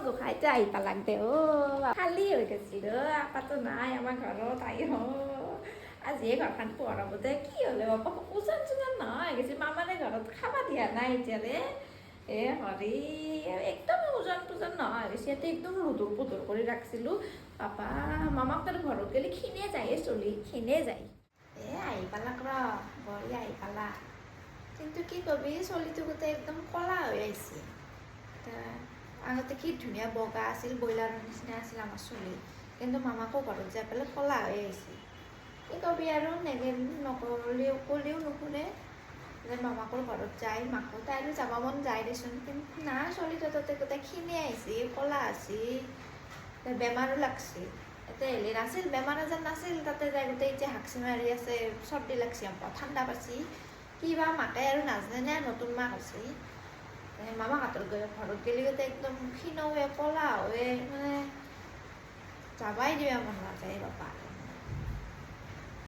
গোসাইতে আহি পালাক দে ও খালী হৈ গৈছিল আপাতো নাই আমাৰ ঘৰত আহি আজিয়ে ঘৰখন পোহৰাব দে কি হ'লে বাপা ওজন চোজন নহয় গৈছে মামাৰে ঘৰত খাবা দিয়া নাই এতিয়ালে এ হৰি একদম ওজন তোজন নহয় গৈছে ইয়াতে একদম লুধুৰ পুধুৰ কৰি ৰাখিছিলোঁ পাপা মামাক তাৰ ঘৰত গ'লে খিনে যায় চলি খিনে যায় এ আহি পালাক ৰ বঢ়িয়া আহি পালা কিন্তু কি কবি চলিটো গোটেই একদম কলা হৈ আহিছে আগতে কি ধুনীয়া বগা আছিল ব্ৰইলাৰৰ নিচিনা আছিল আমাৰ চলি কিন্তু মামাকো ঘৰত যাই পেলাই কলা হৈ আহিছে কি কবি আৰু নকলেও ক'লেও নুশুনে যে মামাকৰ ঘৰত যায় মাকো তাইৰো যাব মন যায় দেচোন কিন্তু না চলিটো তাতে গোটেই খিনে আহিছে কলা আছে বেমাৰো লাগছে এতিয়া হেৰি নাছিল বেমাৰ আজাৰ নাছিল তাতে যাই গোটেই এতিয়া হাকচি মাৰি আছে চৰ্দি লাগছে ঠাণ্ডা পাইছি কিবা মাকে আৰু নাজানে নতুন মাক আছে মামাহঁতৰ ঘৰত গ'লে গোটেই একদম ক্ষীণ হৈ কলা হৈ মানে যাবাই দিবা মন নাযায়